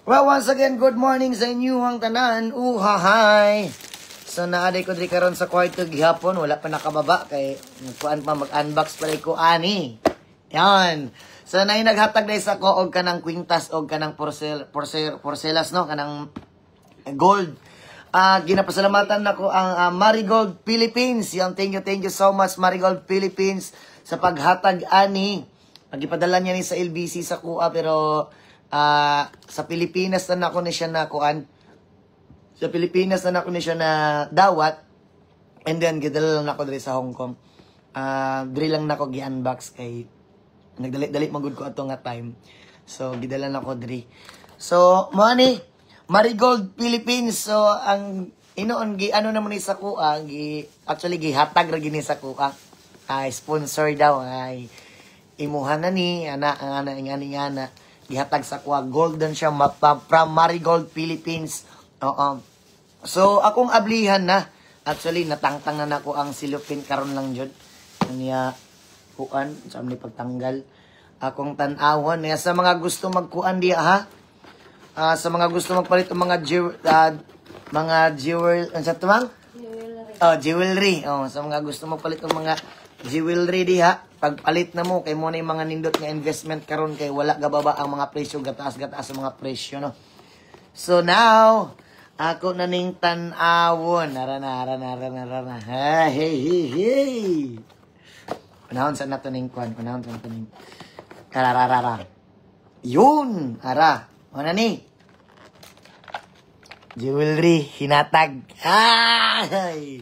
Well, once again, good morning sa inyo ang tanan. Uhahay. So, naaday ko diri karon sa kwarto gihapon. Wala pa nakababa. Kay, kuan pa mag-unbox pala ko ani. Yan. So, na naghatag na isa ko og kanang kwintas og kanang porcelas, no? Kanang gold. Ginapasalamatan na ko ang Marigold Philippines. Yan, thank you so much, Marigold Philippines, sa paghatag ani. Nagipadala niya ni sa LBC sa kuha, pero sa Pilipinas na ako ni siya na kuan. Sa Pilipinas na ako ni siya na dawat. And then, gidala lang ako diri sa Hong Kong. Diri lang na ako gi-unbox kay nagdalit-dalit magud ko ato nga time. So, gidala na ako diri. So, money, Marigold Philippines. So, ang inoon, ano naman ni sa kuha, actually, gihatag ra gini sa kuha. Sponsor daw, imuhan na ni, ana, gihatag sa kuha, golden siya, from Marigold Philippines. So, akong ablihan na, actually, natangtang na ako ang silupin karon lang jud. Niya, kuan, sa ni pagtanggal. Akong tanawon, niya, sa mga gusto magkuan diya, ha? Sa mga gusto magpalit ng mga jewelry, ano sa tumang? Jewelry. Sa mga gusto magpalit ng mga jewelry diha, pagpalit na mo kay mo na yung mga nindot nga investment karon kay wala gababa ang mga presyo, gataas-gataas ang mga presyo, no. So now, ako na ning tan-awon. Ara na. Hey. Panahon sa nato ning kwan, panahon sa nato ning karararara. Yun, ara. Ano ni? Jewelry, hinatag. Ay!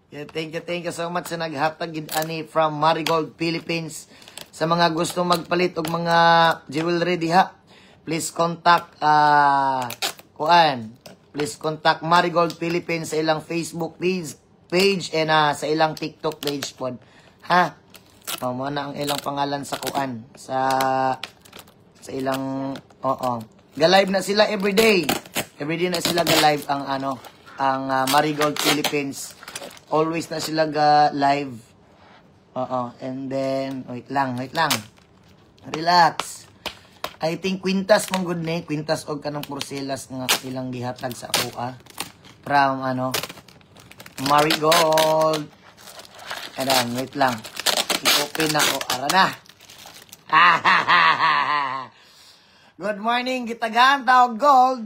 Yeah, thank you so much sa naghatag ani from Marigold Philippines. Sa mga gusto magpalit og mga jewelry diha, please contact please contact Marigold Philippines sa ilang Facebook page and sa ilang TikTok page pod. Ha? Mo na ang ilang pangalan sa kuan sa ilang ga-live na sila everyday. Everyday na sila ga-live ang Marigold Philippines. Always na sila live. And then, wait lang. Relax. I think quintas mong good ni. Quintas og kanang porcelas nga ilang gihatag sa ako, from, Marigold. And then, wait lang. I-open ako. Ara na. Good morning, gitagaan tawag gold.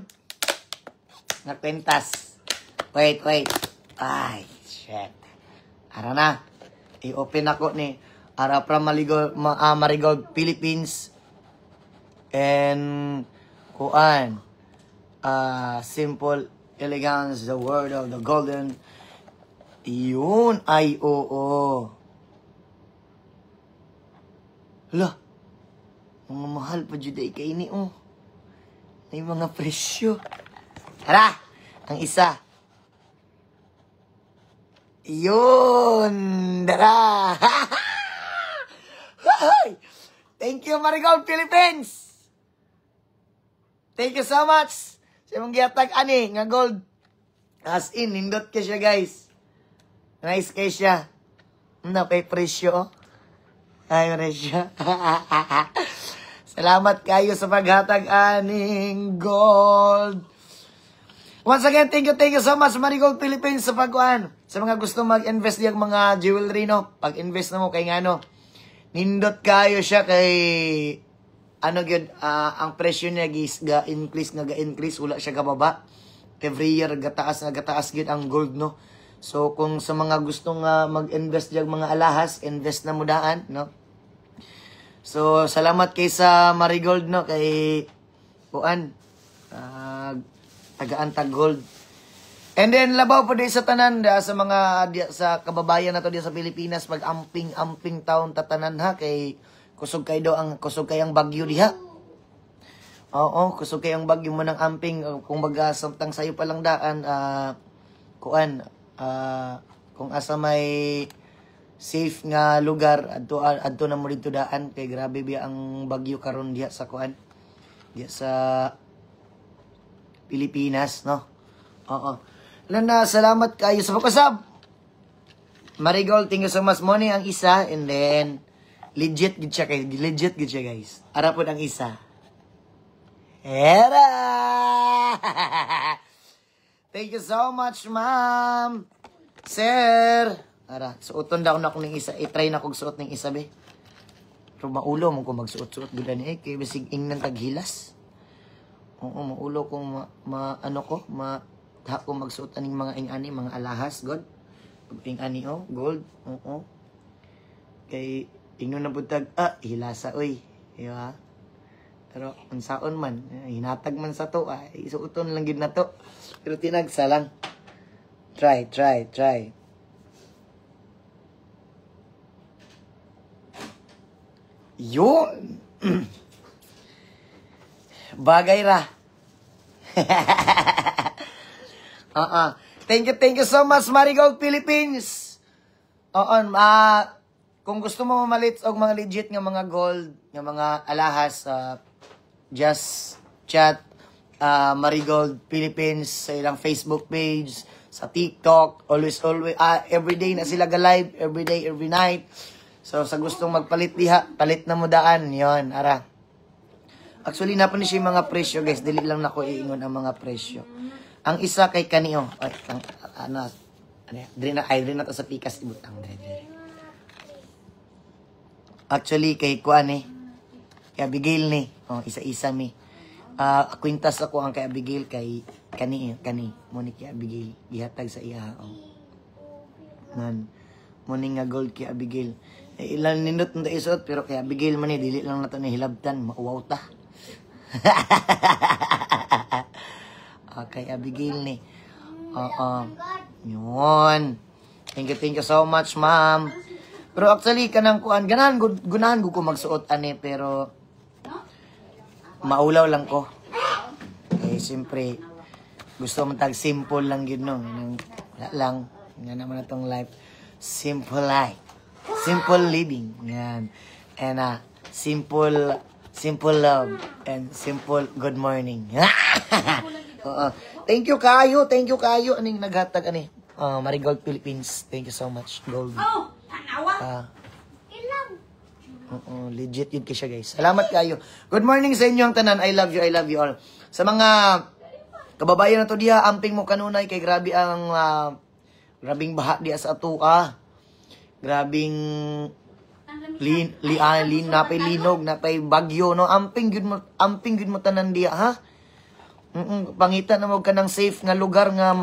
Nga quintas. Wait. Ay. Shit. Ara na. I-open ako ni ara from Marigold Philippines. And kuan. Simple elegance, the word of the golden. Yun ay oo. Hala. Mga mahal pa jud ay kaini May mga presyo. Tara, ang isa. Yun! Dara! Thank you, Marigold Philippines! Thank you so much! Sa mong gihatag ani, nga gold. As in, nindot ka siya, guys. Nice kay siya. Napay presyo, Ay, presyo. Salamat kayo sa paghatag aning gold. Once again, thank you so much, Marigold Philippines, sa pagkuhan. Sa mga gusto mag-invest diyang mga jewelry, no? Pag-invest na mo kay nindot kayo siya kay, ang presyo niya ga-increase, wala siya kababa. Every year, gataas yun ang gold, no? So, kung sa mga gusto nga mag-invest diyang mga alahas, invest na mo daan, no? So, salamat kay sa Marigold, no? Kay, tagaan-tag gold. And then labaw po di sa tanan sa mga sa kababayan nato di sa Pilipinas pag amping taon tatanan ha kay kusog kay ang bagyo diha. Kusog kay ang bagyo mo ng amping kung samtang sayo pa lang daan kung asa may safe nga lugar adto na mo dito daan kay grabe biya ang bagyo karon diha sa diha sa Pilipinas, no? Salamat kayo sa pagkasab. Marigold, thank you so much. Money ang isa, and then legit gid siya guys. Ara po ang isa. Era! Thank you so much, ma'am. Sir. Ara, suoton daw na ako ng isa. I-try na kong suot ng isa, be. Pero maulo mo kung magsuot-suot. Gula ni kaya basig ingnan taghilas. Oo, maulo kung kung magsuot aning mga ingani, mga alahas, God. Ingani, oh, gold. Oo. Kay, ingnon na butag, hilasa, oy. Diba? Pero, ang saon man, hinatag man sa to, isuoton lang yun na to. Pero tinagsa lang. Try. Yun! Bagay ra. Thank you so much, Marigold Philippines. Kung gusto mo mamalit og mga legit nga mga gold, nga mga alahas, just chat Marigold Philippines sa ilang Facebook page, sa TikTok, always, everyday na sila ga-live, everyday, every night. So, sa gustong magpalit diha, palit na mo daan, yon ara. Actually, napani siya yung mga presyo, guys. Dili lang nako iingon ang mga presyo. Ang isa kay kaniyo, dili na to sa pikas ibutang. Actually, kay kuan kay Abigail ni. Isa-isa mi. Kwintas ako ang kay Abigail kay kani. Mo ni kay Abigail. Gihatag sa iya. Nan. Mo ni nga gold kay Abigail. Ilan nindot nito isuot, pero kay Abigail man dili lang nato ni hilabtan. Mauwaw ta. Kay Abigail ni. Yun. Thank you so much, ma'am. Pero actually, kanang kuan, gunahan ko magsuot pero maulaw lang ko. Siyempre, gusto mo tag simple lang yun, no? Wala lang. Nga naman na tong life. Simple life. Simple living. Yan. And simple love. And simple good morning. Thank you kayo. Aning naghatag Marigold Philippines. Thank you so much. Gold. Legit yun siya, guys. Salamat kayo. Good morning sa inyo ang tanan. I love you all. Sa mga kababayan na to diha, amping mo kanunay kay grabe ang grabing baha diha sa atua. Grabing napay linog, napay bagyo, no? Amping gud mo tanan diha, ha? Pangita na mo kanang safe nga lugar nga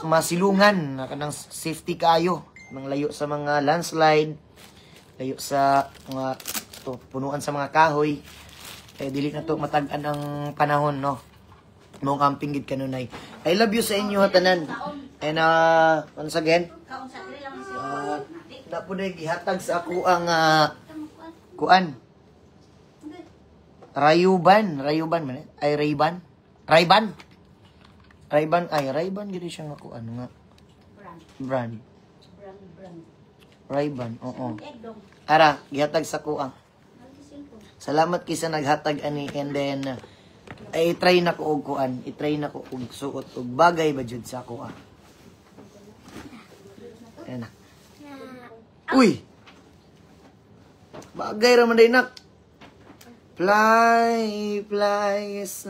masilungan, na kanang safety kayo, nang layo sa mga landslide, layo sa mga punuan sa mga kahoy. Dili na to matag-an ang panahon, no? Mong amping gid kanunay. I love you sa inyo tanan. And once again, na po na gihatag sa ako ang kuan. Rayban man ay Rayban gid siya nga kuan nga brand. Rayban, oo. Ara, gihatag sa kuang. Salamat kisa naghatag ani, and then i-try na ko og kuan, i-try na ko og suot og bagay ba jud sa kuang. Ayan na. Uy! Bagay raman day nak. Fly, yes,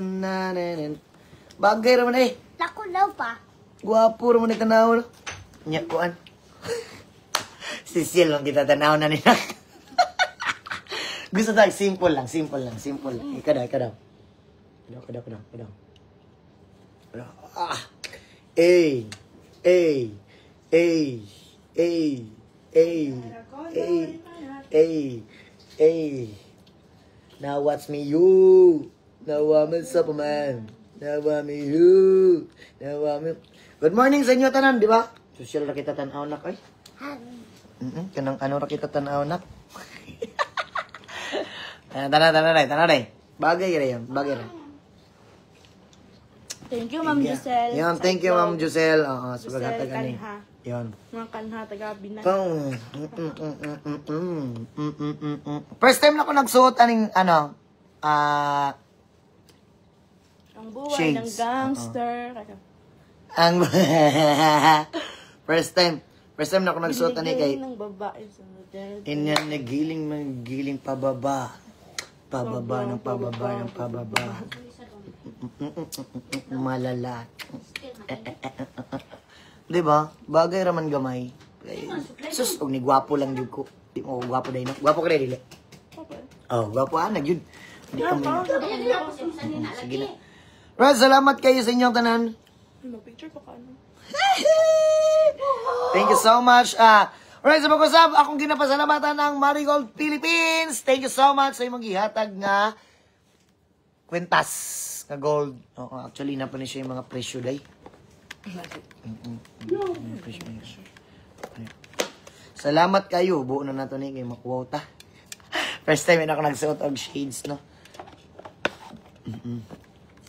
bagay raman day. Lako daw pa. Guwapo raman day tanaw. Nya kuan. Sisil lang kita tanaw na ni nak. Gusto tag simple lang. Ikaw daw. Now watch me you. Now I'm Superman. Now I'm you. Good morning sa inyo tanan, di ba? Social ra kita tanaw nak ay. Kanang ra kita tanaw nak. Tanay. Bagay ra yan. Thank you, Ma'am Giselle. Yan, thank you, Ma'am Giselle. Sa paghatag ani. Yan. Mga kanha, taga-Binay. First time na ako nagsuot aning Ang buhay shades. ng gangster. Ang first time na ako nagsuot ani kay ng babae sa hotel. inyan nagiling pababa. Pababa ng pababa ng pababa. Malala. Di ba? Bagay raman gamay. Sus, og ni gwapo lang yun ko. Di mo gwapo dahil na. Gwapo ka rin, dili? Oh, gwapo anag yun. Hindi ka may... Sige na. Right, salamat kayo sa inyong tanan. Picture pa ka, ano? Thank you so much. Right, sa pag-usap, akong ginapasalamatan ng Marigold Philippines. Thank you so much sa imong gihatag nga kwentas nga gold. Oo, actually, napanin siya yung mga presyo day. Salamat kayo. Buo na nato ni kay makuwota. First time na ako nagsuot og shades, no?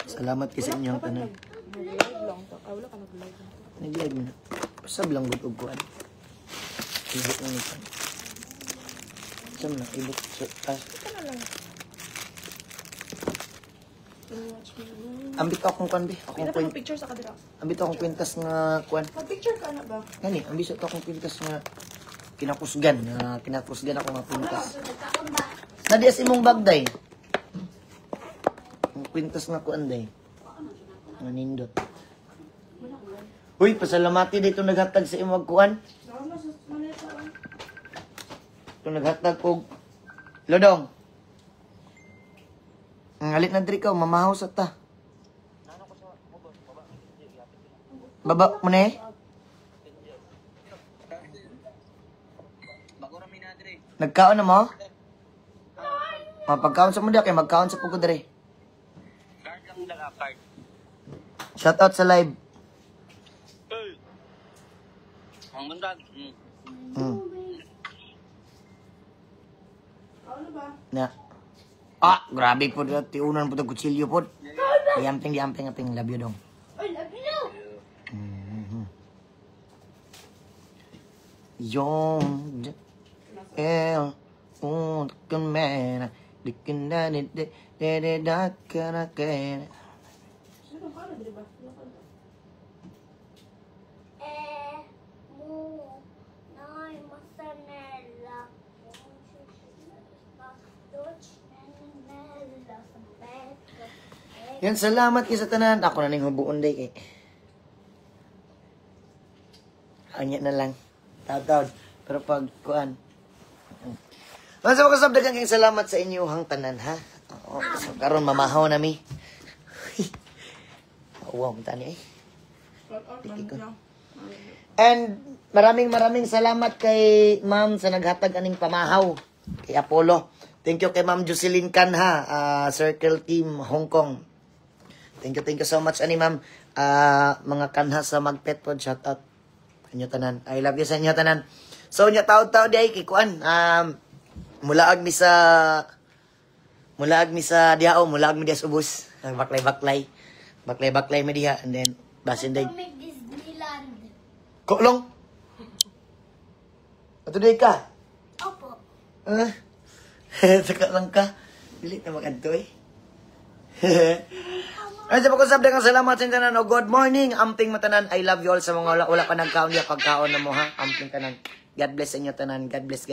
Salamat kasi inyong tanan. Nag-live lang. Wala ka nag-live. Nag-live na. Pasab lang good og kuan. Ibot na nito. Saan na? Ibot. Ito na lang. Watch me. Ambit akong kuan, be. Akong Pila pa kuan. ng picture sa kadira. Ambit akong kwintas nga kuan. Mag-picture ka na ba? Gani, ambit akong kwintas nga kinakusgan. Kinakusgan ako nga kwintas. Nadias imong bagday. Ang kwintas nga kuan day. Nga nindot. Uy, pasalamati dito naghatag sa imong kuan. Ito naghatag og lodong. Ang alit na diri ka, mamahaw sa ta. Baba mo na eh. Nagkaon na mo? Pagkaon sa muda kay magkaon sa pugod diri. Card lang dala, card. Shout out sa live. Ang bundag. Ano ba? Na. Grabe po. Tiunan po ito kutsilyo po. Diamping. Love you dong. Ay, love you! Yung kan mena dikin na de kana kena. Sino ka na, di ba? Yan, salamat kayo sa tanan. Ako na ning hubuon day kay. Anya na lang. Taud. Pero pag kuan. Mga sa mga daghang kayong salamat sa inyong tanan, ha? Oo, so karon mamahaw na mi. Wow, tani eh. And maraming salamat kay ma'am sa naghatag aning pamahaw kay Apollo. Thank you kay Ma'am Jocelyn Canha, Circle Team Hong Kong. Thank you so much ani ma'am. Mga kanha sa Magpet pod, shout out inyo tanan. I love you sa inyo tanan. So nya taud-taud di ay kay kuan. Mulaag mi sa diao, mulaag mi dias ubos. Baklay mi diha, and then basin day. Disneyland. Kolong. Ato day ka. Opo. Saka lang ka. Dili na makanto eh. Ay, sa pag-usap kang salamat sa tanan. Good morning, amping matanan. I love you all sa mga wala pa nagkaon niya pagkaon na mo ha. Amping tanan. God bless sa inyo tanan. God bless.